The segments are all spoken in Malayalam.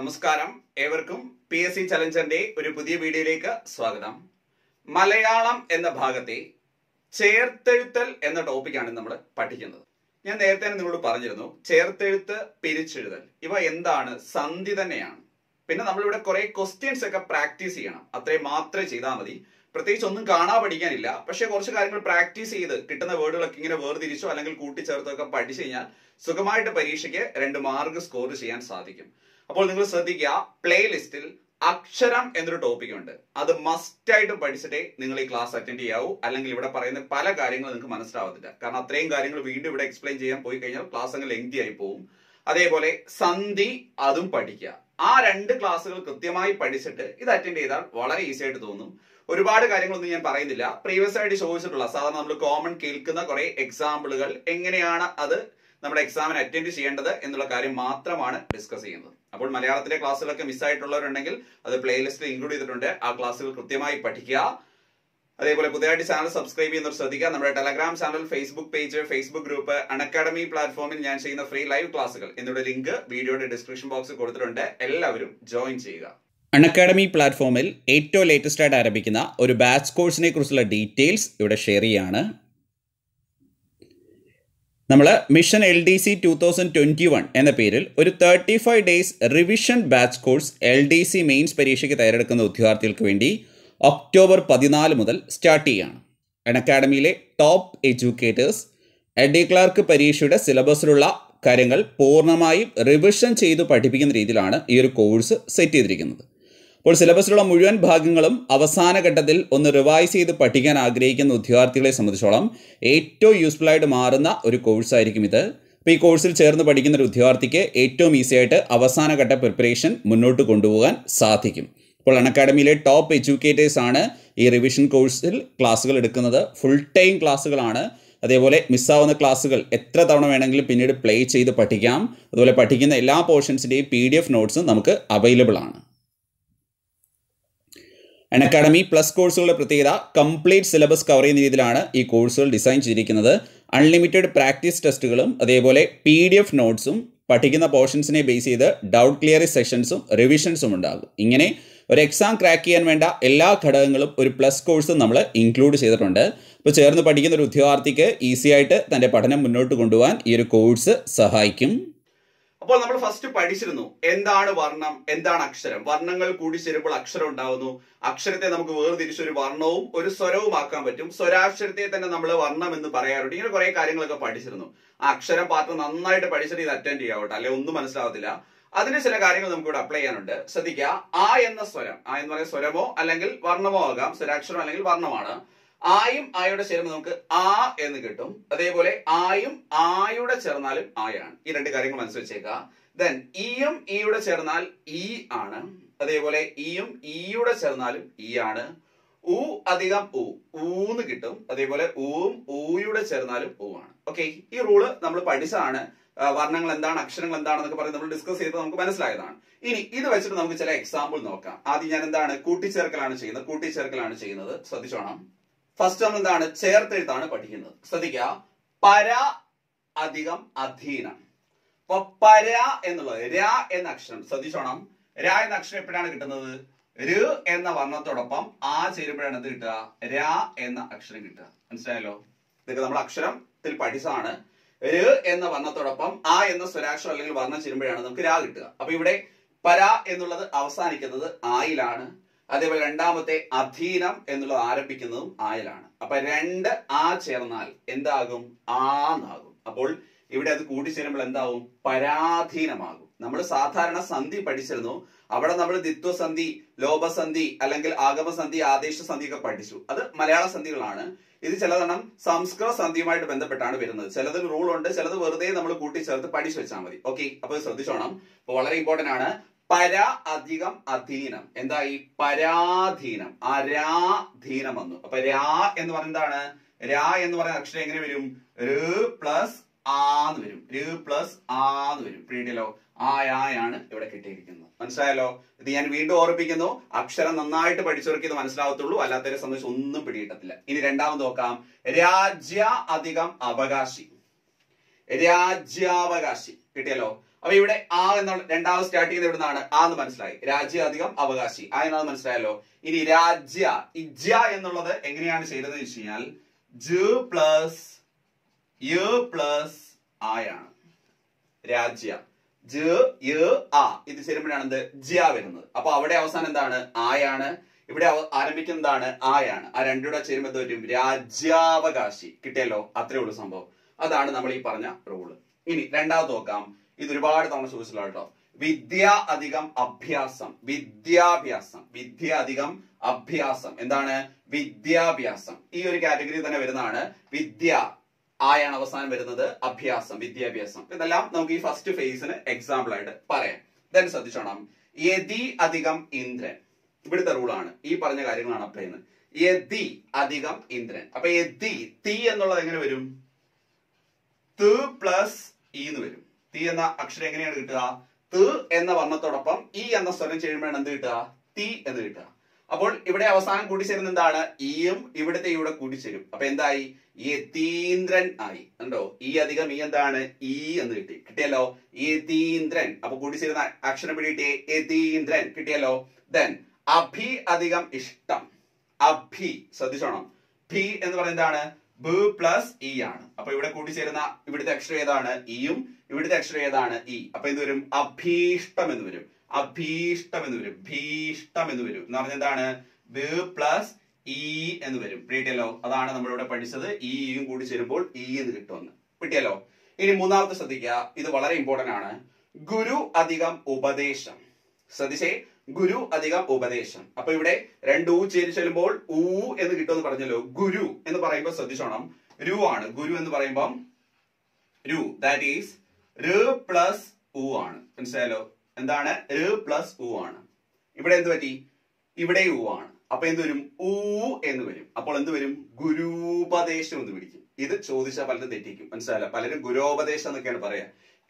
നമസ്കാരം, ഏവർക്കും PSC ചലഞ്ചറിന്റെ ഒരു പുതിയ വീഡിയോയിലേക്ക് സ്വാഗതം. മലയാളം എന്ന ഭാഗത്തെ ചേർത്തെഴുത്തൽ എന്ന ടോപ്പിക്കാണ് നമ്മൾ പഠിക്കുന്നത്. ഞാൻ നേരത്തെ നിങ്ങളോട് പറഞ്ഞിരുന്നു, ചേർത്തെഴുത്ത്, പിരിച്ചെഴുതൽ ഇവ എന്താണ്? സന്ധി തന്നെയാണ്. പിന്നെ നമ്മളിവിടെ കുറെ ക്വസ്റ്റ്യൻസ് ഒക്കെ പ്രാക്ടീസ് ചെയ്യണം. അത്രയും മാത്രമേ ചെയ്താൽ മതി. പ്രത്യേകിച്ച് ഒന്നും കാണാൻ പഠിക്കാനില്ല. പക്ഷെ കുറച്ച് കാര്യങ്ങൾ പ്രാക്ടീസ് ചെയ്ത് കിട്ടുന്ന വേർഡുകളൊക്കെ ഇങ്ങനെ വേർതിരിച്ചോ അല്ലെങ്കിൽ കൂട്ടിച്ചേർത്തോ ഒക്കെ പഠിച്ചു കഴിഞ്ഞാൽ സുഖമായിട്ട് പരീക്ഷയ്ക്ക് 2 മാർക്ക് സ്കോർ ചെയ്യാൻ സാധിക്കും. അപ്പോൾ നിങ്ങൾ ശ്രദ്ധിക്കുക, പ്ലേലിസ്റ്റിൽ അക്ഷരം എന്നൊരു ടോപ്പിക് ഉണ്ട്. അത് മസ്റ്റ് ആയിട്ട് പഠിച്ചിട്ടേ നിങ്ങൾ ഈ ക്ലാസ് അറ്റൻഡ് ചെയ്യാവൂ. അല്ലെങ്കിൽ ഇവിടെ പറയുന്ന പല കാര്യങ്ങളും നിങ്ങൾക്ക് മനസ്സിലാവത്തില്ല. കാരണം അത്രയും കാര്യങ്ങൾ വീണ്ടും ഇവിടെ എക്സ്പ്ലെയിൻ ചെയ്യാൻ പോയി കഴിഞ്ഞാൽ ക്ലാസ് അങ്ങ് ലെങ്തി ആയി പോകും. അതേപോലെ സന്ധി, അതും പഠിക്കുക. ആ 2 ക്ലാസ്സുകൾ കൃത്യമായി പഠിച്ചിട്ട് ഇത് അറ്റൻഡ് ചെയ്താൽ വളരെ ഈസി ആയിട്ട് തോന്നും. ഒരുപാട് കാര്യങ്ങളൊന്നും ഞാൻ പറയുന്നില്ല. പ്രീവിയസ് ആയിട്ട് ചോദിച്ചിട്ടുള്ള സാധാരണ നമ്മൾ കോമൺ കേൾക്കുന്ന കുറെ എക്സാമ്പിളുകൾ, എങ്ങനെയാണ് അത് നമ്മുടെ എക്സാമിന് അറ്റൻഡ് ചെയ്യേണ്ടത് എന്നുള്ള കാര്യം മാത്രമാണ് ഡിസ്കസ് ചെയ്യുന്നത്. അപ്പോൾ മലയാളത്തിലെ ക്ലാസ്സുകളൊക്കെ മിസ്സായിട്ടുള്ളവരുണ്ടെങ്കിൽ അത് പ്ലേലിസ്റ്റിൽ ഇൻക്ലൂഡ് ചെയ്തിട്ടുണ്ട്. ആ ക്ലാസ്സുകൾ കൃത്യമായി പഠിക്കുക. അതേപോലെ പുതിയതായിട്ട് ചാനൽ സബ്സ്ക്രൈബ് ചെയ്യുന്നവർ ശ്രദ്ധിക്കുക. നമ്മുടെ Telegram channel, Facebook page, Facebook group, Unacademy പ്ലാറ്റ്ഫോമിൽ ഞാൻ ചെയ്യുന്ന ഫ്രീ ലൈവ് ക്ലാസ്സുകൾ എന്നിവയുടെ ലിങ്ക് വീഡിയോയുടെ ഡിസ്ക്രിപ്ഷൻ ബോക്സിൽ കൊടുത്തിട്ടുണ്ട്. എല്ലാവരും ജോയിൻ ചെയ്യുക. അൺഅക്കാഡമി പ്ലാറ്റ്ഫോമിൽ ഏറ്റവും ലേറ്റസ്റ്റ് ആയിട്ട് ആരംഭിക്കുന്ന ഒരു ബാച്ച് കോഴ്സിനെ കുറിച്ചുള്ള ഡീറ്റെയിൽസ് ഇവിടെ ഷെയർ ചെയ്യാണ്. നമ്മൾ മിഷൻ LDC 2021 എന്ന പേരിൽ ഒരു 35 days revision batch course LDC mains പരീക്ഷയ്ക്ക് തയ്യാറെടുക്കുന്ന ഉദ്യോഗാർത്ഥികൾക്ക് വേണ്ടി ഒക്ടോബർ 14 മുതൽ സ്റ്റാർട്ട് ചെയ്യുകയാണ്. അൺഅക്കാഡമിയിലെ ടോപ്പ് എഡ്യൂക്കേറ്റേഴ്സ് LD ക്ലാർക്ക് പരീക്ഷയുടെ സിലബസിലുള്ള കാര്യങ്ങൾ പൂർണ്ണമായും റിവിഷൻ ചെയ്ത് പഠിപ്പിക്കുന്ന രീതിയിലാണ് ഈ ഒരു കോഴ്സ് സെറ്റ് ചെയ്തിരിക്കുന്നത്. അപ്പോൾ സിലബസിലുള്ള മുഴുവൻ ഭാഗങ്ങളും അവസാന ഘട്ടത്തിൽ ഒന്ന് റിവൈസ് ചെയ്ത് പഠിക്കാൻ ആഗ്രഹിക്കുന്ന ഉദ്യോഗാർത്ഥികളെ സംബന്ധിച്ചോളം ഏറ്റവും യൂസ്ഫുൾ ആയിട്ട് മാറുന്ന ഒരു കോഴ്സായിരിക്കും ഇത്. അപ്പോൾ ഈ കോഴ്സിൽ ചേർന്ന് പഠിക്കുന്ന ഒരു ഉദ്യോഗാർത്ഥിക്ക് ഏറ്റവും ഈസി ആയിട്ട് അവസാന ഘട്ട പ്രിപ്പറേഷൻ മുന്നോട്ട് കൊണ്ടുപോകാൻ സാധിക്കും. അപ്പോൾ അൺഅക്കാഡമിയിലെ ടോപ്പ് എഡ്യൂക്കേറ്റേഴ്സ് ആണ് ഈ റിവിഷൻ കോഴ്സിൽ ക്ലാസ്സുകൾ എടുക്കുന്നത്. ഫുൾ ടൈം ക്ലാസ്സുകളാണ്. അതേപോലെ മിസ്സാവുന്ന ക്ലാസ്സുകൾ എത്ര തവണ വേണമെങ്കിലും പിന്നീട് പ്ലേ ചെയ്ത് പഠിക്കാം. അതുപോലെ പഠിക്കുന്ന എല്ലാ പോർഷൻസിൻ്റെയും PDF നോട്ട്സും നമുക്ക് അവൈലബിൾ ആണ്. അൺഅക്കാഡമി പ്ലസ് കോഴ്സുകളുടെ പ്രത്യേകത, കംപ്ലീറ്റ് സിലബസ് കവർ ചെയ്യുന്ന രീതിയിലാണ് ഈ കോഴ്സുകൾ ഡിസൈൻ ചെയ്തിരിക്കുന്നത്. അൺലിമിറ്റഡ് പ്രാക്ടീസ് ടെസ്റ്റുകളും അതേപോലെ PDF നോട്ട്സും പഠിക്കുന്ന പോർഷൻസിനെ ബേസ് ചെയ്ത് ഡൗട്ട് ക്ലിയറിംഗ് സെഷൻസും റിവിഷൻസും ഉണ്ടാകും. ഇങ്ങനെ ഒരു എക്സാം ക്രാക്ക് ചെയ്യാൻ വേണ്ട എല്ലാ ഘടകങ്ങളും ഒരു പ്ലസ് കോഴ്സ് നമ്മൾ ഇൻക്ലൂഡ് ചെയ്തിട്ടുണ്ട്. അപ്പോൾ ചേർന്ന് പഠിക്കുന്ന ഒരു ഉദ്യോഗാർത്ഥിക്ക് ഈസി ആയിട്ട് തൻ്റെ പഠനം മുന്നോട്ട് കൊണ്ടുപോകാൻ ഈ ഒരു കോഴ്സ് സഹായിക്കും. അപ്പോൾ നമ്മൾ ഫസ്റ്റ് പഠിച്ചിരുന്നു എന്താണ് വർണ്ണം, എന്താണ് അക്ഷരം. വർണ്ണങ്ങൾ കൂടി ചേരുമ്പോൾ അക്ഷരം ഉണ്ടാവുന്നു. അക്ഷരത്തെ നമുക്ക് വേർതിരിച്ച് ഒരു വർണ്ണവും ഒരു സ്വരവും ആക്കാൻ പറ്റും. സ്വരാക്ഷരത്തെ തന്നെ നമ്മൾ വർണ്ണം എന്ന് പറയാറുണ്ട്. ഇങ്ങനെ കുറെ കാര്യങ്ങളൊക്കെ പഠിച്ചിരുന്നു. ആ അക്ഷരം പാത്രം നന്നായിട്ട് പഠിച്ചിട്ട് ഇത് അറ്റൻഡ് ചെയ്യാവട്ടെ, അല്ലെ ഒന്നും മനസ്സിലാവത്തില്ല. അതിന് ചില കാര്യങ്ങൾ നമുക്ക് ഇവിടെ അപ്ലൈ ചെയ്യാനുണ്ട്. ശ്രദ്ധിക്കുക, ആ എന്ന സ്വരം, ആ എന്ന് പറയുന്ന സ്വരമോ അല്ലെങ്കിൽ വർണ്ണമോ ആകാം. സ്വരാക്ഷരം അല്ലെങ്കിൽ വർണ്ണമാണ്. ആയും ആയുടെ ചേരുമ്പോൾ നമുക്ക് ആ എന്ന് കിട്ടും. അതേപോലെ ആയും ആയുടെ ചേർന്നാലും ആയാണ്. ഈ 2 കാര്യങ്ങൾ മനസ്സിൽ വെച്ചേക്കുക. ദെൻ ഈയും ഈയുടെ ചേർന്നാൽ ഈ ആണ്. അതേപോലെ ഈയും ഈയുടെ ചേർന്നാലും ഈ ആണ്. ഊ അധികം ഊ, ഊന്ന് കിട്ടും. അതേപോലെ ഊവും ഊയുടെ ചേർന്നാലും ഊ ആണ്. ഓക്കെ, ഈ റൂള് നമ്മൾ പഠിച്ചതാണ്. വർണ്ണങ്ങൾ എന്താണ്, അക്ഷരങ്ങൾ എന്താണെന്നൊക്കെ പറഞ്ഞ് നമ്മൾ ഡിസ്കസ് ചെയ്ത് നമുക്ക് മനസ്സിലായതാണ്. ഇനി ഇത് വെച്ചിട്ട് നമുക്ക് ചില എക്സാമ്പിൾ നോക്കാം. ആദ്യം ഞാൻ എന്താണ് കൂട്ടിച്ചേർക്കലാണ് ചെയ്യുന്നത്. ശ്രദ്ധിച്ചോണം. ഫസ്റ്റ് നമ്മൾ എന്താണ് ചേർത്തെഴുത്താണ് പഠിക്കുന്നത്. ശ്രദ്ധിക്കുക, പര അധികം അധീനം. അപ്പൊ പര എന്നുള്ളത് ര എന്ന അക്ഷരം, ശ്രദ്ധിച്ചോണം. ര എന്ന അക്ഷരം എപ്പോഴാണ് കിട്ടുന്നത്? ര് എന്ന വർണ്ണത്തോടൊപ്പം ആ ചേരുമ്പോഴാണ് എന്ത് കിട്ടുക? ര എന്ന അക്ഷരം കിട്ടുക. മനസ്സിലായല്ലോ? ഇതൊക്കെ നമ്മൾ അക്ഷരത്തിൽ പഠിച്ചതാണ്. ര് എന്ന വർണ്ണത്തോടൊപ്പം ആ എന്ന സ്വരാക്ഷരം അല്ലെങ്കിൽ വർണ്ണം ചേരുമ്പോഴാണ് നമുക്ക് ര കിട്ടുക. അപ്പൊ ഇവിടെ പര എന്നുള്ളത് അവസാനിക്കുന്നത് ആയിലാണ്. അതേപോലെ രണ്ടാമത്തെ അധീനം എന്നുള്ളത് ആരംഭിക്കുന്നതും ആയിലാണ്. അപ്പൊ 2 ആ ചേർന്നാൽ എന്താകും? ആന്നാകും. അപ്പോൾ ഇവിടെ അത് കൂട്ടിച്ചേരുമ്പോൾ എന്താവും? പരാധീനമാകും. നമ്മൾ സാധാരണ സന്ധി പഠിച്ചിരുന്നു. അവിടെ നമ്മൾ ദ്വിത്വസന്ധി, ലോപസന്ധി അല്ലെങ്കിൽ ആഗമസന്ധി, ആദേശ സന്ധി ഒക്കെ പഠിച്ചു. അത് മലയാള സന്ധികളാണ്. ഇത് ചിലതെണ്ണം സംസ്കൃത സന്ധിയുമായിട്ട് ബന്ധപ്പെട്ടാണ് വരുന്നത്. ചിലതിൽ റൂൾ ഉണ്ട്, ചിലത് വെറുതെ നമ്മൾ കൂട്ടിച്ചേർത്ത് പഠിച്ചു വെച്ചാൽ മതി. ഓക്കെ, അപ്പൊ ശ്രദ്ധിച്ചോണം. അപ്പൊ വളരെ ഇമ്പോർട്ടന്റ് ആണ്. പര അധികം അധീനം എന്തായി? പരാധീനം. ആ രാധീനം വന്നു. അപ്പൊ രാ എന്ന് പറയുന്നത് എന്താണ്? രാ എന്ന് പറയുന്ന അക്ഷരം എങ്ങനെ വരും? ര് പ്ലസ് ആന്ന് വരും. ര് പ്ലസ് ആന്ന് വരും. പിടിയല്ലോ? ആയാണ് ഇവിടെ കിട്ടിയിരിക്കുന്നത്. മനസ്സിലായല്ലോ? ഇത് ഞാൻ വീണ്ടും ഓർമ്മിപ്പിക്കുന്നു. അക്ഷരം നന്നായിട്ട് പഠിച്ചവർക്ക് ഇത് മനസ്സിലാവത്തുള്ളൂ. അല്ലാത്തവരെ സംബന്ധിച്ച് ഒന്നും പിടികിട്ടത്തില്ല. ഇനി രണ്ടാമത് നോക്കാം. രാജ്യ അധികം അവകാശി. രാജ്യാവകാശി കിട്ടിയല്ലോ? അപ്പൊ ഇവിടെ ആ എന്നുള്ള രണ്ടാമത് സ്റ്റാർട്ട് ചെയ്യുന്നത് എവിടെ നിന്നാണ്? ആ എന്ന് മനസ്സിലായി. രാജ്യ അധികം അവകാശി, ആ എന്നാണ് മനസ്സിലായല്ലോ. ഇനി രാജ്യ ഇജ്യ എന്നുള്ളത് എങ്ങനെയാണ് ചെയ്തതെന്ന് വെച്ച് കഴിഞ്ഞാൽ ജ പ്ലസ് യ പ്ലസ് ആയാണ്. രാജ്യ ജ യ ആ ഇത് ചേരുമ്പോഴാണ് എന്ത്? ജ്യ വരുന്നത്. അപ്പൊ അവിടെ അവസാനം എന്താണ്? ആയാണ്. ഇവിടെ ആരംഭിക്കുന്നതാണ് ആയാണ്. ആ രണ്ടുകൂടെ ചേരുമ്പോൾ എന്ത് വരും? രാജ്യാവകാശി. കിട്ടിയല്ലോ, അത്രേ ഉള്ളൂ സംഭവം. അതാണ് നമ്മൾ ഈ പറഞ്ഞ റൂള്. ഇനി രണ്ടാമത് നോക്കാം. ഇത് ഒരുപാട് തവണ ചോദിച്ചിട്ടുള്ള കേട്ടോ. വിദ്യ അധികം അഭ്യാസം, വിദ്യാഭ്യാസം. വിദ്യ അധികം അഭ്യാസം എന്താണ്? വിദ്യാഭ്യാസം. ഈ ഒരു കാറ്റഗറി തന്നെ വരുന്നതാണ്. വിദ്യ ആയാണ് അവസാനം വരുന്നത്, അഭ്യാസം വിദ്യാഭ്യാസം. ഇതെല്ലാം നമുക്ക് ഈ ഫസ്റ്റ് ഫേസിന് എക്സാമ്പിൾ ആയിട്ട് പറയാം. then ശ്രദ്ധിച്ചോണം. യതി അധികം ഇന്ദ്രൻ, ഇവിടുത്തെ റൂളാണ്. ഈ പറഞ്ഞ കാര്യങ്ങളാണ് അപ്ലൈ ചെയ്യുന്നത്. യതി അധികം ഇന്ദ്രൻ. അപ്പൊ യതി തീ എന്നുള്ളത് എങ്ങനെ വരും? ത് പ്ലസ് ഇ എന്ന് വരും. തീ എന്ന അക്ഷരം എങ്ങനെയാണ് കിട്ടുക? ത് എന്ന വർണ്ണത്തോടൊപ്പം ഇ എന്ന സ്വരം ചെയ്യുമ്പോഴാണ് എന്ത് കിട്ടുക? തീ എന്ന് കിട്ടുക. അപ്പോൾ ഇവിടെ അവസാനം കൂട്ടിച്ചേരുന്ന എന്താണ്? ഇയും ഇവിടുത്തെ ഇവിടെ കൂട്ടിച്ചേരും. അപ്പൊ എന്തായി? യതീന്ദ്രൻ ആയി. കണ്ടോ? ഈ അധികം ഈ എന്താണ്? ഈ എന്ന് കിട്ടിയല്ലോ. യതീന്ദ്രൻ. അപ്പൊ കൂട്ടിച്ചേരുന്ന അക്ഷരം പിടികിട്ടിയേ, യതീന്ദ്രൻ കിട്ടിയല്ലോ. ദെൻ അഭി അധികം ഇഷ്ടം. അഭി ശ്രദ്ധിച്ചോണം. ഭി എന്ന് പറയുന്നത് എന്താണ്? ബ് പ്ലസ് ഇ ആണ്. അപ്പൊ ഇവിടെ കൂട്ടിച്ചേരുന്ന ഇവിടുത്തെ അക്ഷരം ഏതാണ്? ഇയും ഇവിടുത്തെ അക്ഷരം ഏതാണ്? ഇ. അപ്പൊ എന്ത് വരും? അഭീഷ്ടം എന്ന് വരും. അഭീഷ്ടം എന്ന് വരും. ഭീഷ്ടം എന്ന് വരും. എന്ന് പറഞ്ഞാൽ എന്താണ്? ബ് പ്ലസ് ഇ എന്ന് വരും. കിട്ടിയല്ലോ. അതാണ് നമ്മളിവിടെ പഠിച്ചത്. ഇയും കൂടി ചേരുമ്പോൾ ഇ എന്ന് കിട്ടുമെന്ന്. കിട്ടിയല്ലോ. ഇനി മൂന്നാമത്തെ ശ്രദ്ധിക്കുക. ഇത് വളരെ ഇമ്പോർട്ടന്റ് ആണ്. ഗുരു അധികം ഉപദേശം. ശ്രദ്ധിച്ചേ, ഗുരു അധികം ഉപദേശം. അപ്പൊ ഇവിടെ രണ്ട് ഊ ചേരി ചെല്ലുമ്പോൾ ഊ എന്ന് കിട്ടുമെന്ന് പറഞ്ഞല്ലോ. ഗുരു എന്ന് പറയുമ്പോൾ ശ്രദ്ധിച്ചോണം, രു ആണ്. ഗുരു എന്ന് പറയുമ്പം രു, ദാറ്റ് ഈസ് ര് പ്ലസ് ഊ ആണ്. മനസ്സിലായല്ലോ. എന്താണ്? ര് പ്ലസ് ഊ ആണ്. ഇവിടെ എന്ത് പറ്റി? ഇവിടെ ഊ ആണ്. അപ്പൊ എന്ത് വരും? ഊ എന്ന് വരും. അപ്പോൾ എന്ത് വരും? ഗുരുപദേശം എന്ന് പിടിക്കും. ഇത് ചോദിച്ചാൽ പലരും തെറ്റിക്കും. മനസ്സിലായല്ലോ. പലരും ഗുരോപദേശം എന്നൊക്കെയാണ് പറയാ.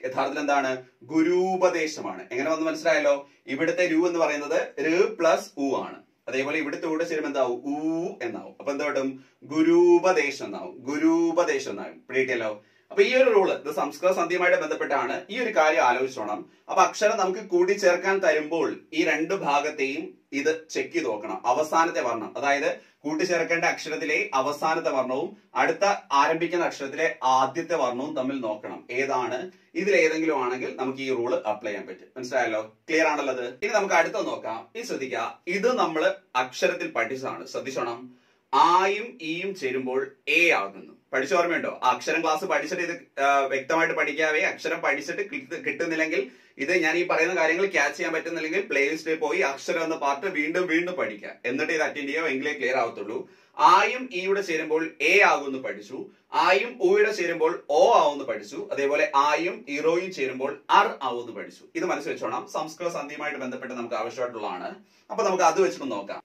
യഥാർത്ഥത്തിൽ എന്താണ്? ഗുരുപദേശമാണ്. എങ്ങനെ വന്ന് മനസ്സിലായല്ലോ. ഇവിടുത്തെ രു എന്ന് പറയുന്നത് ര് പ്ലസ് ഊ ആണ്. അതേപോലെ ഇവിടുത്തെ കൂടെ ചേരുമ്പോൾ എന്താവും? ഊ എന്നാവും. അപ്പൊ എന്താ കിട്ടും? ഗുരുപദേശം എന്നാവും. ഗുരുപദേശം എന്നാവും. പിടിയിട്ടല്ലോ. അപ്പൊ ഈ ഒരു റൂള് ഇത് സംസ്കൃത സന്ധിയുമായിട്ട് ബന്ധപ്പെട്ടാണ്. ഈ ഒരു കാര്യം ആലോചിച്ചോണം. അപ്പൊ അക്ഷരം നമുക്ക് കൂട്ടിച്ചേർക്കാൻ തരുമ്പോൾ ഈ രണ്ട് ഭാഗത്തെയും ഇത് ചെക്ക് ചെയ്ത് നോക്കണം. അവസാനത്തെ വർണ്ണം, അതായത് കൂട്ടിച്ചേർക്കേണ്ട അക്ഷരത്തിലെ അവസാനത്തെ വർണ്ണവും അടുത്ത ആരംഭിക്കുന്ന അക്ഷരത്തിലെ ആദ്യത്തെ വർണ്ണവും തമ്മിൽ നോക്കണം. ഏതാണ്? ഇതിൽ ഏതെങ്കിലും ആണെങ്കിൽ നമുക്ക് ഈ റൂള് അപ്ലൈ ചെയ്യാൻ പറ്റും. മനസ്സിലായല്ലോ. ക്ലിയർ ആണല്ലോ അത്. ഇനി നമുക്ക് അടുത്ത നോക്കാം. ഈ ശ്രദ്ധിക്കുക. ഇത് നമ്മൾ അക്ഷരത്തിൽ പഠിച്ചതാണ്. ശ്രദ്ധിച്ചോണം. ആയും ഈയും ചേരുമ്പോൾ എ ആകുന്നു. പഠിച്ച ഓർമ്മയുണ്ടോ? അക്ഷരം ക്ലാസ് പഠിച്ചിട്ട് ഇത് വ്യക്തമായിട്ട് പഠിക്കാവേ. അക്ഷരം പഠിച്ചിട്ട് കിട്ടുന്നില്ലെങ്കിൽ ഇത് ഞാൻ ഈ പറയുന്ന കാര്യങ്ങൾ ക്യാച്ച് ചെയ്യാൻ പറ്റുന്നില്ലെങ്കിൽ പ്ലേലിസ്റ്റിൽ പോയി അക്ഷരം എന്ന പാർട്ട് വീണ്ടും വീണ്ടും പഠിക്കുക. എന്നിട്ട് ഇത് അറ്റൻഡ് ചെയ്യുക. എങ്കിലേ ക്ലിയർ ആവത്തുള്ളൂ. ആയും ഈയുടെ ചേരുമ്പോൾ എ ആകുമെന്ന് പഠിച്ചു. ആയും ഊയുടെ ചേരുമ്പോൾ ഓ ആവുമെന്ന് പഠിച്ചു. അതേപോലെ ആയും ഇറോയും ചേരുമ്പോൾ അർ ആവുമെന്ന് പഠിച്ചു. ഇത് മനസ്സിൽ വെച്ചോണം. സംസ്കൃത സന്ധിയുമായിട്ട് ബന്ധപ്പെട്ട് നമുക്ക് ആവശ്യമായിട്ടുള്ളതാണ്. അപ്പൊ നമുക്ക് അത് വെച്ചിട്ട് നോക്കാം.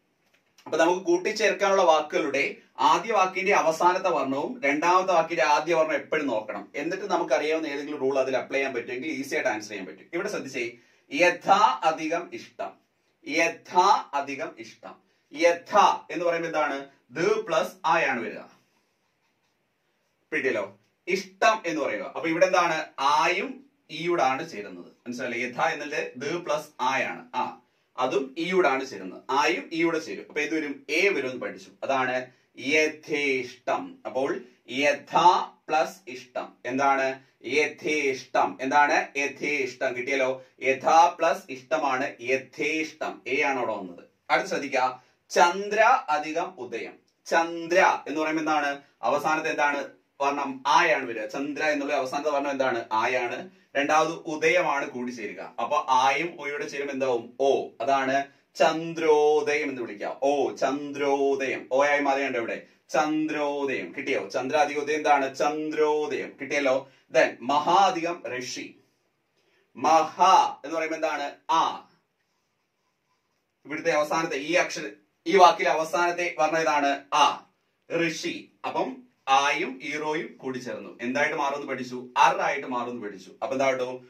അപ്പൊ നമുക്ക് കൂട്ടിച്ചേർക്കാനുള്ള വാക്കുകളുടെ ആദ്യ വാക്കിന്റെ അവസാനത്തെ വർണ്ണവും രണ്ടാമത്തെ വാക്കിന്റെ ആദ്യ വർണ്ണം എപ്പോഴും നോക്കണം. എന്നിട്ട് നമുക്ക് അറിയാവുന്ന ഏതെങ്കിലും റൂൾ അതിൽ അപ്ലൈ ചെയ്യാൻ പറ്റുമെങ്കിൽ ഈസി ആയിട്ട് ആൻസർ ചെയ്യാൻ പറ്റും. ഇവിടെ ശ്രദ്ധിച്ചേ. യഥാ അധികം ഇഷ്ടം. യഥാ അധികം ഇഷ്ടം. യഥ എന്ന് പറയുമ്പോൾ എന്താണ്? ദ പ്ലസ് ആയാണ് വരിക. പിടിയല്ലോ. ഇഷ്ടം എന്ന് പറയുക. അപ്പൊ ഇവിടെ എന്താണ്? ആയും ഈയോടാണ് ചേരുന്നത്. മനസ്സിലല്ലേ. യഥ എന്നുള്ളത് ദ പ്ലസ് ആയാണ്. ആ അതും ഈയോടാണ് ചേരുന്നത്. ആയും ഈയോടെ ചേരും. അപ്പൊ എന്ത് വരും? എ വരും എന്ന് പഠിച്ചു. അതാണ് യഥേഷ്ടം. അപ്പോൾ യഥാ പ്ലസ് ഇഷ്ടം എന്താണ്? യഥേഷ്ടം. എന്താണ്? യഥേഷ്ടം. കിട്ടിയല്ലോ. യഥാ പ്ലസ് ഇഷ്ടമാണ് യഥേഷ്ടം. എ ആണ് അവിടെ വന്നത്. അടുത്ത് ശ്രദ്ധിക്കുക. ചന്ദ്ര അധികം ഉദയം. ചന്ദ്ര എന്ന് പറയുമ്പോൾ എന്താണ്? അവസാനത്തെ എന്താണ് വർണ്ണം? ആയാണ് വരിക. ചന്ദ്ര എന്നുള്ള അവസാനത്തെ വർണ്ണം എന്താണ്? ആയാണ്. രണ്ടാമത് ഉദയമാണ് കൂടി ചേരുക. അപ്പൊ ആയും ഓയോടെ ചേരുമ്പോൾ എന്താവും? ഓ. അതാണ് ചന്ദ്രോദയം എന്ന് വിളിക്കുക. ഓ ചന്ദ്രോദയം. ഓ ആയി മാറിയുണ്ട് ഇവിടെ. ചന്ദ്രോദയം. കിട്ടിയോ? ചന്ദ്ര അധികം ഉദയം എന്താണ്? ചന്ദ്രോദയം. കിട്ടിയല്ലോ. ദെൻ മഹാ അധികം ഋഷി. മഹാ എന്ന് പറയുമ്പോൾ എന്താണ്? ആ. ഇവിടുത്തെ അവസാനത്തെ ഈ വാക്കിലെ അവസാനത്തെ വർണ്ണം ഏതാണ്? ആ. ഋഷി. അപ്പം ആയും ഈറോയും കൂടി ചേർന്നു. എന്തായിട്ട് മാറുമെന്ന് പഠിച്ചു? അർ ആയിട്ട് മാറുമെന്ന് പഠിച്ചു. അപ്പൊ എന്താട്ടോ?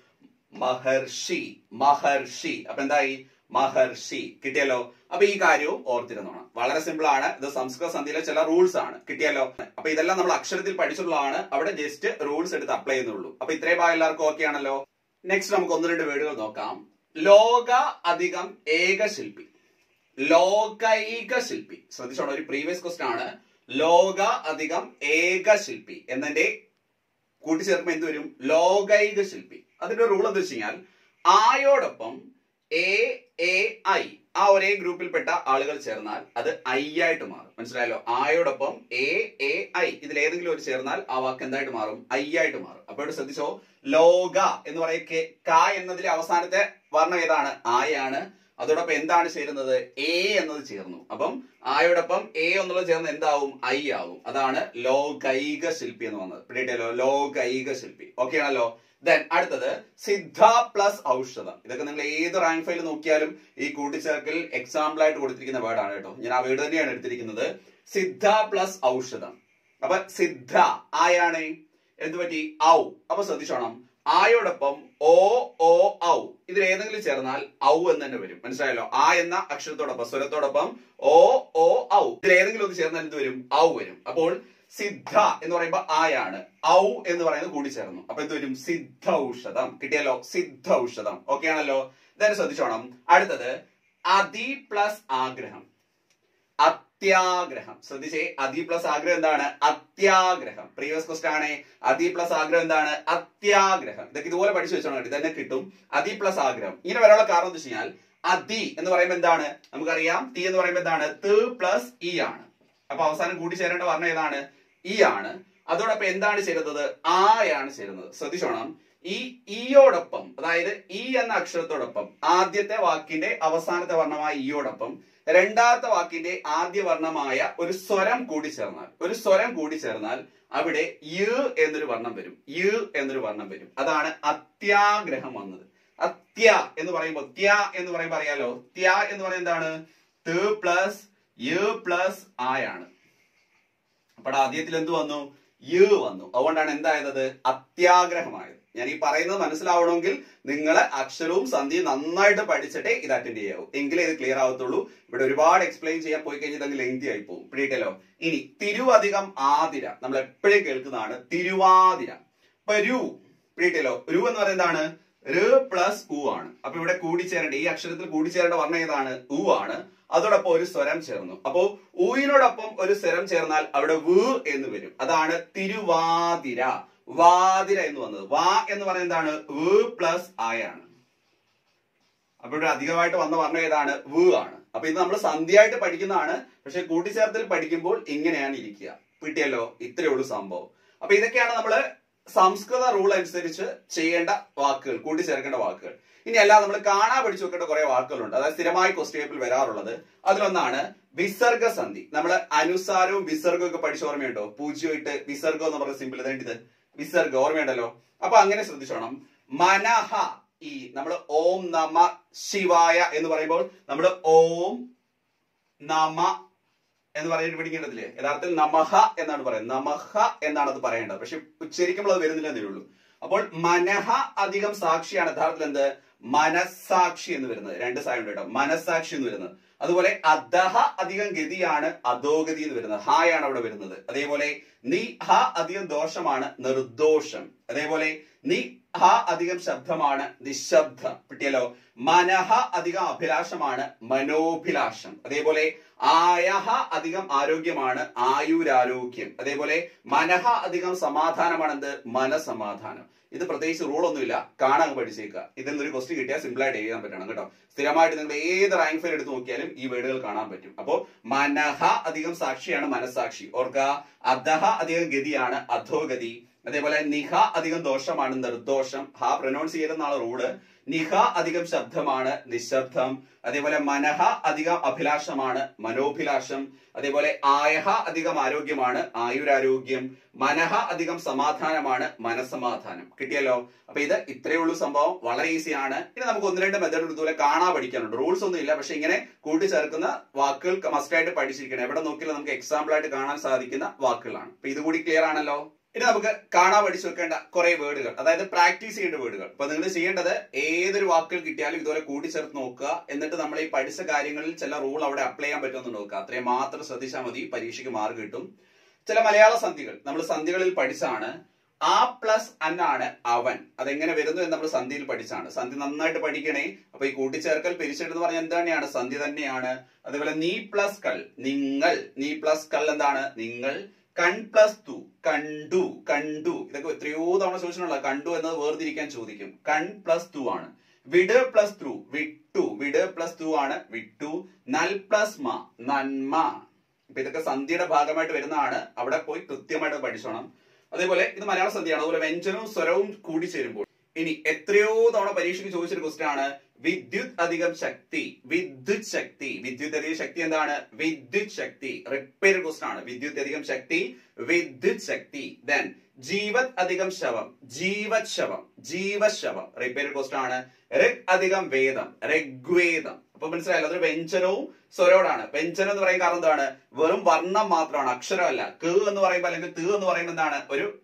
മഹർഷി. മഹർഷി. അപ്പൊ എന്തായി? മഹർഷി. കിട്ടിയല്ലോ. അപ്പൊ ഈ കാര്യവും ഓർത്തിരുന്നോണം. വളരെ സിമ്പിൾ ആണ്. ഇത് സംസ്കൃത സന്ധിയിലെ ചില റൂൾസ് ആണ്. കിട്ടിയല്ലോ. അപ്പൊ ഇതെല്ലാം നമ്മൾ അക്ഷരത്തിൽ പഠിച്ചിട്ടുള്ളതാണ്. അവിടെ ജസ്റ്റ് റൂൾസ് എടുത്ത് അപ്ലൈ ചെയ്യുന്നുള്ളൂ. അപ്പൊ ഇത്രയും ഭാഗം എല്ലാവർക്കും ഓക്കെ ആണല്ലോ. നെക്സ്റ്റ് നമുക്ക് ഒന്ന് രണ്ട് വേർഡുകൾ നോക്കാം. ലോക അധികം ഏകശില്പി. ലോകൈക ശില്പി. ശ്രദ്ധിച്ചോണം, ഒരു പ്രീവിയസ് ക്വസ്റ്റൻ ആണ്. ലോക അധികം ഏകശില്പി എന്നതിന്റെ കൂട്ടിച്ചേർക്കുമ്പോൾ എന്ത് വരും? ലോകൈക ശില്പി. അതിന്റെ റൂൾ എന്താ വെച്ച് കഴിഞ്ഞാൽ ആയോടൊപ്പം ഐ ആ ഒരേ ഗ്രൂപ്പിൽപ്പെട്ട ആളുകൾ ചേർന്നാൽ അത് ഐ ആയിട്ട് മാറും. മനസ്സിലായല്ലോ? ആയോടൊപ്പം ഐ ഇതിൽ ഏതെങ്കിലും ഒരു ചേർന്നാൽ ആ വാക്ക് എന്തായിട്ട് മാറും? ഐ ആയിട്ട് മാറും. അപ്പോൾ ശ്രദ്ധിച്ചോ, ലോക എന്ന് പറയുക ക എന്നതിലെ അവസാനത്തെ വർണ്ണം ഏതാണ്? ആയാണ്. അതോടൊപ്പം എന്താണ് ചേരുന്നത്? എ എന്നത് ചേർന്നു. അപ്പം ആയോടൊപ്പം എ എന്നുള്ളത് ചേർന്ന് എന്താവും? ഐ ആവും. അതാണ് ലോകൈക ശില്പി എന്ന് വന്നത്. പിടിയിട്ടല്ലോ, ലോകൈക ശില്പി. ഓക്കെ ആണല്ലോ. ദെൻ അടുത്തത് സിദ്ധ പ്ലസ് ഔഷധം. ഇതൊക്കെ നിങ്ങൾ ഏത് റാങ്ക് ഫയൽ നോക്കിയാലും ഈ കൂട്ടിച്ചേർക്കൽ എക്സാമ്പിൾ ആയിട്ട് കൊടുത്തിരിക്കുന്ന വേർഡാണ് കേട്ടോ. ഞാൻ ആ വേർഡ് തന്നെയാണ് എടുത്തിരിക്കുന്നത്. സിദ്ധ പ്ലസ് ഔഷധം. അപ്പൊ സിദ്ധ ആയാണ്. എന്ത് പറ്റി? ഔ. അപ്പൊ ശ്രദ്ധിച്ചോണം, ആയോടൊപ്പം ഔ ഇതിൽ ഏതെങ്കിലും ചേർന്നാൽ ഔ എന്ന് തന്നെ വരും. മനസ്സിലായല്ലോ? ആ എന്ന അക്ഷരത്തോടൊപ്പം സ്വരത്തോടൊപ്പം ഔ ഇതിൽ ഏതെങ്കിലും ഒന്ന് ചേർന്നാൽ എന്ത് വരും? ഔ വരും. അപ്പോൾ സിദ്ധ എന്ന് പറയുമ്പോ ആയാണ്, ഔ എന്ന് പറയുന്നത് കൂടി ചേർന്നു. അപ്പൊ എന്ത് വരും? സിദ്ധ ഔഷധം. കിട്ടിയല്ലോ, സിദ്ധ ഔഷധം. ഓക്കെ ആണല്ലോ. ഇതായാലും ശ്രദ്ധിച്ചോണം. അടുത്തത് അതി പ്ലസ് ആഗ്രഹം. അത്യാഗ്രഹം. ശ്രദ്ധിച്ചേ, അതി പ്ലസ് ആഗ്രഹം എന്താണ്? അത്യാഗ്രഹം. പ്രീവിയസ് ക്വസ്റ്റൻ ആണ്. അതി പ്ലസ് ആഗ്രഹം എന്താണ്? അത്യാഗ്രഹം. ഇതൊക്കെ ഇതുപോലെ പഠിച്ചു വെച്ചോണം, ഇതന്നെ കിട്ടും. അതി പ്ലസ് ആഗ്രഹം. ഇങ്ങനെ വരാനുള്ള കാരണം എന്താ വെച്ച് കഴിഞ്ഞാൽ അതി എന്ന് പറയുമ്പോൾ എന്താണ്? നമുക്കറിയാം, തി എന്ന് പറയുമ്പോൾ എന്താണ്? ത് പ്ലസ് ഇ ആണ്. അപ്പൊ അവസാനം കൂടി ചേരേണ്ട വർണ്ണം ഏതാണ്? ഇ ആണ്. അതോടൊപ്പം എന്താണ് ചേരുന്നത്? ആയാണ് ചേരുന്നത്. ശ്രദ്ധിച്ചോണം, ഈ ഇയോടൊപ്പം, അതായത് ഇ എന്ന അക്ഷരത്തോടൊപ്പം ആദ്യത്തെ വാക്കിന്റെ അവസാനത്തെ വർണ്ണമായ ഇയോടൊപ്പം രണ്ടാമത്തെ വാക്കിന്റെ ആദ്യ വർണ്ണമായ ഒരു സ്വരം കൂടി ചേർന്നാൽ അവിടെ യ് എന്നൊരു വർണ്ണം വരും. യ് എന്നൊരു വർണ്ണം വരും. അതാണ് അത്യാഗ്രഹം വന്നത്. അത്യ എന്ന് പറയുമ്പോൾ എന്ന് പറയുമ്പോൾ അറിയാലോ, ത്യ എന്ന് പറയുന്നത് എന്താണ്? ത് പ്ലസ് യ് പ്ലസ് ആയാണ്. അപ്പോൾ ആദ്യത്തിൽ എന്ത് വന്നു? യ് വന്നു. അതുകൊണ്ടാണ് എന്തായത്? അത്യാഗ്രഹമായത്. ഞാൻ ഈ പറയുന്നത് മനസ്സിലാവണമെങ്കിൽ നിങ്ങൾ അക്ഷരവും സന്ധിയും നന്നായിട്ട് പഠിച്ചിട്ടേ ഇത് അറ്റൻഡ് ചെയ്യാവൂ. എങ്കിലേ ഇത് ക്ലിയർ ആവത്തുള്ളൂ. ഇവിടെ ഒരുപാട് എക്സ്പ്ലെയിൻ ചെയ്യാൻ പോയി കഴിഞ്ഞിട്ട് ലെങ്തി ആയി പോകും. പിടിയിട്ടല്ലോ. ഇനി തിരുവധികം ആതിര നമ്മൾ എപ്പോഴും കേൾക്കുന്നതാണ്. തിരുവാതിര. ഇപ്പൊ രു പിടിയിട്ടല്ലോ. രു എന്ന് പറയുന്നത് എന്താണ്? ര് പ്ലസ് ഉ ആണ്. അപ്പൊ ഇവിടെ കൂടിച്ചേരേണ്ട, ഈ അക്ഷരത്തിൽ കൂടിച്ചേരേണ്ട വർണ്ണം ഏതാണ്? ഉ ആണ്. അതോടൊപ്പം ഒരു സ്വരം ചേർന്നു. അപ്പോ ഊയിനോടൊപ്പം ഒരു സ്വരം ചേർന്നാൽ അവിടെ വ് എന്ന് വരും. അതാണ് തിരുവാതിര. വാതിര എന്ന് വന്നത്. വാ എന്ന് പറയുന്നത് എന്താണ്? വ് പ്ലസ് ആയാണ്. അപ്പൊ ഇവിടെ അധികമായിട്ട് വന്ന വർണ്ണം ഏതാണ്? വ് ആണ്. അപ്പൊ ഇത് നമ്മൾ സന്ധിയായിട്ട് പഠിക്കുന്നതാണ്. പക്ഷെ കൂട്ടിച്ചേർത്തിൽ പഠിക്കുമ്പോൾ ഇങ്ങനെയാണ് ഇരിക്കുക. കിട്ടിയല്ലോ? ഇത്രയേ ഉള്ളൂ സംഭവം. അപ്പൊ ഇതൊക്കെയാണ് നമ്മള് സംസ്കൃത റൂൾ അനുസരിച്ച് ചെയ്യേണ്ട വാക്കുകൾ, കൂട്ടിച്ചേർക്കേണ്ട വാക്കുകൾ. ഇനി അല്ലാതെ നമ്മൾ കാണാൻ പഠിച്ചു വെക്കേണ്ട കുറെ വാക്കുകളുണ്ട്. അതായത് സ്ഥിരമായി ക്വസ്റ്റ്യൻ പേപ്പറിൽ വരാറുള്ളത്. അതിലൊന്നാണ് വിസർഗ സന്ധി. നമ്മള് അനുസാരവും വിസർഗവും ഒക്കെ പഠിച്ച ഓർമ്മയുണ്ടോ? പൂജ്യമായിട്ട് വിസർഗം എന്ന് പറയുന്ന സിമ്പിൾ ഇത് വിസർഗ ഓർമ്മയുണ്ടല്ലോ. അപ്പൊ അങ്ങനെ ശ്രദ്ധിച്ചോണം. മനഹ ഈ നമ്മൾ ഓം നമ ശിവായ എന്ന് പറയുമ്പോൾ നമ്മൾ ഓം നമ എന്ന് പറയുന്നത് പഠിക്കേണ്ടതില്ലേ? യഥാർത്ഥത്തിൽ നമഹ എന്നാണ് പറയുന്നത്. നമഹ എന്നാണ് അത് പറയേണ്ടത്. പക്ഷെ ഉച്ചരിക്കുമ്പോൾ അത് വരുന്നില്ല എന്നേ ഉള്ളൂ. അപ്പോൾ മനഹ അധികം സാക്ഷിയാണ് യഥാർത്ഥത്തിൽ എന്ത്? മനസാക്ഷി എന്ന് വരുന്നത്. രണ്ട് സായുണ്ട് കേട്ടോ. മനസാക്ഷി എന്ന് വരുന്നത്. അതുപോലെ അധഹ അധികം ഗതിയാണ് അധോഗതി എന്ന് വരുന്നത്. ഹായാണ് അവിടെ വരുന്നത്. അതേപോലെ നി ഹ അധികം ദോഷമാണ് നിർദോഷം. അതേപോലെ നി ഹ അധികം ശബ്ദമാണ് നിശബ്ദം. കിട്ടിയല്ലോ? മനഹ അധികം അഭിലാഷമാണ് മനോഭിലാഷം. അതേപോലെ ആയഹ അധികം ആരോഗ്യമാണ് ആയുരാരോഗ്യം. അതേപോലെ മനഹ അധികം സമാധാനമാണ് എന്ത്? മനസമാധാനം. ഇത് പ്രത്യേകിച്ച് റൂൾ ഒന്നുമില്ല, കാണാൻ പഠിച്ചേക്കുക. ഇതിൽ നിന്നൊരു ക്വസ്റ്റ്യൻ കിട്ടിയാൽ സിമ്പിൾ ആയിട്ട് എഴുതാൻ പറ്റണം കേട്ടോ. സ്ഥിരമായിട്ട് നിങ്ങൾ ഏത് റാങ്ക് ഫയൽ എടുത്ത് നോക്കിയാലും ഈ വേർഡുകൾ കാണാൻ പറ്റും. അപ്പോ മനഹ അധികം സാക്ഷിയാണ് മനസാക്ഷി. ഓർക്കുക, അധഹ അധികം ഗതിയാണ് അധോഗതി. അതേപോലെ നിഹ അധികം ദോഷമാണ് നിർദോഷം. ഹ പ്രൊനൗൺസ് ചെയ്യുന്നതാണ് റൂള്. നിഹ അധികം ശബ്ദമാണ് നിശബ്ദം. അതേപോലെ മനഹ അധികം അഭിലാഷമാണ് മനോഭിലാഷം. അതേപോലെ ആയഹ അധികം ആരോഗ്യമാണ് ആയുരാരോഗ്യം. മനഹ അധികം സമാധാനമാണ് മനസമാധാനം. കിട്ടിയല്ലോ? അപ്പൊ ഇത് ഇത്രയേ ഉള്ളൂ സംഭവം. വളരെ ഈസി ആണ്. ഇനി നമുക്ക് ഒന്ന് രണ്ട് മെത്തേഡ് ഇതുപോലെ കാണാൻ പഠിക്കാനുണ്ട്. റൂൾസ് ഒന്നും ഇല്ല, പക്ഷെ ഇങ്ങനെ കൂട്ടിച്ചേർക്കുന്ന വാക്കുകൾ മസ്റ്റ് ആയിട്ട് പഠിച്ചിരിക്കണം. എവിടെ നോക്കിയാലും നമുക്ക് എക്സാമ്പിൾ ആയിട്ട് കാണാൻ സാധിക്കുന്ന വാക്കുകളാണ്. അപ്പൊ ഇതുകൂടി ക്ലിയർ ആണല്ലോ. ഇനി നമുക്ക് കാണാൻ പഠിച്ചു വെക്കേണ്ട കുറെ വേർഡുകൾ, അതായത് പ്രാക്ടീസ് ചെയ്യേണ്ട വേർഡുകൾ. അപ്പൊ നിങ്ങൾ ചെയ്യേണ്ടത് ഏതൊരു വാക്കുകൾ കിട്ടിയാലും ഇതുപോലെ കൂട്ടിച്ചേർത്ത് നോക്കുക. എന്നിട്ട് നമ്മൾ ഈ പഠിച്ച കാര്യങ്ങളിൽ ചില റൂൾ അവിടെ അപ്ലൈ ചെയ്യാൻ പറ്റുമെന്ന് നോക്കുക. അത്രയും മാത്രം ശ്രദ്ധിച്ചാൽ മതി, പരീക്ഷയ്ക്ക് മാർക്ക് കിട്ടും. ചില മലയാള സന്ധികൾ നമ്മൾ സന്ധികളിൽ പഠിച്ചാണ്. ആ പ്ലസ് അന്നാണ് അവൻ. അതെങ്ങനെ വരുന്നു എന്ന് നമ്മൾ സന്ധിയിൽ പഠിച്ചാണ്. സന്ധി നന്നായിട്ട് പഠിക്കണേ. അപ്പൊ ഈ കൂട്ടിച്ചേർക്കൽ പിരിച്ചെടുത്ത് എന്ന് പറഞ്ഞാൽ എന്താണ്? സന്ധി തന്നെയാണ്. അതേപോലെ നീ പ്ലസ് കൾ, നിങ്ങൾ. നീ പ്ലസ് കൾ എന്താണ്? നിങ്ങൾ. കൺ പ്ലസ് തു, കണ്ടു. കണ്ടു ഇതൊക്കെ എത്രയോ തവണ ചോദിച്ചിട്ടുള്ള. കണ്ടു എന്നത് വേർതിരിക്കാൻ ചോദിക്കും. കൺ പ്ലസ് തു ആണ്. വിട് പ്ലസ് ത്രൂ, വിട്ടു. വിട് പ്ലസ് തു ആണ്, വിട്ടു. നൽ പ്ലസ് മ, നന്മ. ഇപ്പൊ ഇതൊക്കെ സന്ധിയുടെ ഭാഗമായിട്ട് വരുന്നതാണ്. അവിടെ പോയി കൃത്യമായിട്ട് പഠിച്ചോണം. അതേപോലെ ഇത് മലയാള സന്ധിയാണ്. അതുപോലെ വ്യഞ്ജനവും സ്വരവും കൂടി ചേരുമ്പോൾ. ഇനി എത്രയോ തവണ പരീക്ഷയ്ക്ക് ചോദിച്ചൊരു ക്വസ്റ്റ്യൻ ആണ് വിദ്യുത് അധികം ശക്തി. വിദ്യുത് ശക്തി. വിദ്യുത് അധികം ശക്തി എന്താണ്? വിദ്യുത് ശക്തി. റിപ്പീറ്റഡ് ക്വസ്റ്റ്യൻ ആണ്. വിദ്യുത് അധികം ശക്തി, വിദ്യുത് ശക്തി. ദെൻ ജീവത് അധികം ശവം, ജീവത് ശവം. ജീവശവം റിപ്പീറ്റഡ് ക്വസ്റ്റ്യൻ ആണ്. ഋഗ് അധികം വേദം, ഋഗ്വേദം. അപ്പൊ മനസ്സിലായല്ലോ, അതൊരു വ്യഞ്ജനവും സ്വരോടാണ്. വ്യഞ്ജനം എന്ന് പറയുന്ന കാരണം എന്താണ്? വെറും വർണ്ണം മാത്രമാണ്, അക്ഷരമല്ല. ക എന്ന് പറയുമ്പോൾ അല്ലെങ്കിൽ ത് എന്ന് പറയുമ്പോൾ എന്താണ്? ഒരു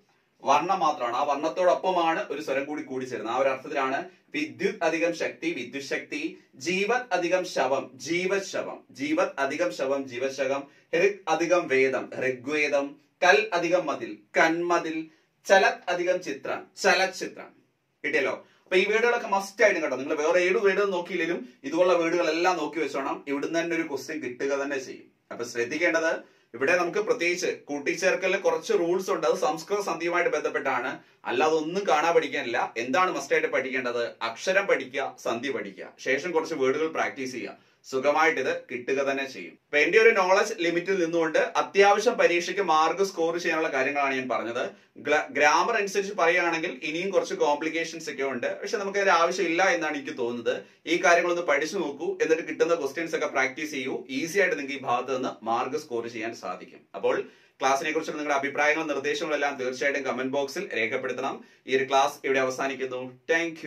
വർണ്ണം മാത്രമാണ്. ആ വർണ്ണത്തോടൊപ്പമാണ് ഒരു സ്വരം കൂടി കൂടിച്ചേരുന്നത്. ആ ഒരു അർത്ഥത്തിലാണ് വിദ്യുത് അധികം ശക്തി, വിദ്യുത് ശക്തി. ജീവത് അധികം ശവം, ജീവത് ശവം. ജീവത് അധികം ശവം, ജീവത് ശവം. ഋഗ് അധികം വേദം, ഋഗ്വേദം. കൽ അധികം മതിൽ, കന്മതിൽ. ചലത് അധികം ചിത്രം, ചലച്ചിത്രം. കിട്ടിയല്ലോ. അപ്പൊ ഈ വേർഡുകളൊക്കെ മസ്റ്റ് ആയിട്ടും കേട്ടോ. നിങ്ങൾ വേറെ ഏത് വേർഡ് നോക്കിയില്ലെങ്കിലും ഇതുപോലുള്ള വേർഡുകളെല്ലാം നോക്കി വെച്ചോണം. ഇവിടുന്ന് തന്നെ ഒരു ക്വസ്റ്റ്യൻ കിട്ടുക തന്നെ ചെയ്യും. അപ്പൊ ശ്രദ്ധിക്കേണ്ടത്, ഇവിടെ നമുക്ക് പ്രത്യേകിച്ച് കൂട്ടിച്ചേർക്കലിന് കുറച്ച് റൂൾസ് ഉണ്ട്. അത് സംസ്കൃത സന്ധിയുമായിട്ട് ബന്ധപ്പെട്ടാണ്. അല്ലാതെ ഒന്നും കാണാൻ പഠിക്കാനില്ല. എന്താണ് മസ്റ്റ് ആയിട്ട് പഠിക്കേണ്ടത്? അക്ഷരം പഠിക്കുക, സന്ധി പഠിക്കുക, ശേഷം കുറച്ച് വേർഡുകൾ പ്രാക്ടീസ് ചെയ്യുക. സുഖമായിട്ട് ഇത് കിട്ടുക തന്നെ ചെയ്യും. അപ്പൊ എന്റെ ഒരു നോളജ് ലിമിറ്റിൽ നിന്നുകൊണ്ട് അത്യാവശ്യം പരീക്ഷയ്ക്ക് മാർക്ക് സ്കോർ ചെയ്യാനുള്ള കാര്യങ്ങളാണ് ഞാൻ പറഞ്ഞത്. ഗ്രാമർ അനുസരിച്ച് പറയുകയാണെങ്കിൽ ഇനിയും കുറച്ച് കോംപ്ലിക്കേഷൻസ് ഒക്കെ ഉണ്ട്. പക്ഷെ നമുക്ക് അതിന്റെ ആവശ്യമില്ല എന്നാണ് എനിക്ക് തോന്നുന്നത്. ഈ കാര്യങ്ങളൊന്ന് പഠിച്ചു നോക്കൂ. എന്നിട്ട് കിട്ടുന്ന ക്വസ്റ്റ്യൻസ് ഒക്കെ പ്രാക്ടീസ് ചെയ്യൂ. ഈസി ആയിട്ട് നിങ്ങൾക്ക് ഈ ഭാഗത്ത് നിന്ന് മാർക്ക് സ്കോർ ചെയ്യാൻ സാധിക്കും. അപ്പോൾ ക്ലാസിനെ കുറിച്ചുള്ള നിങ്ങളുടെ അഭിപ്രായങ്ങളും നിർദ്ദേശങ്ങളും എല്ലാം തീർച്ചയായിട്ടും കമന്റ് ബോക്സിൽ രേഖപ്പെടുത്തണം. ഈ ഒരു ക്ലാസ് ഇവിടെ അവസാനിക്കുന്നു. താങ്ക്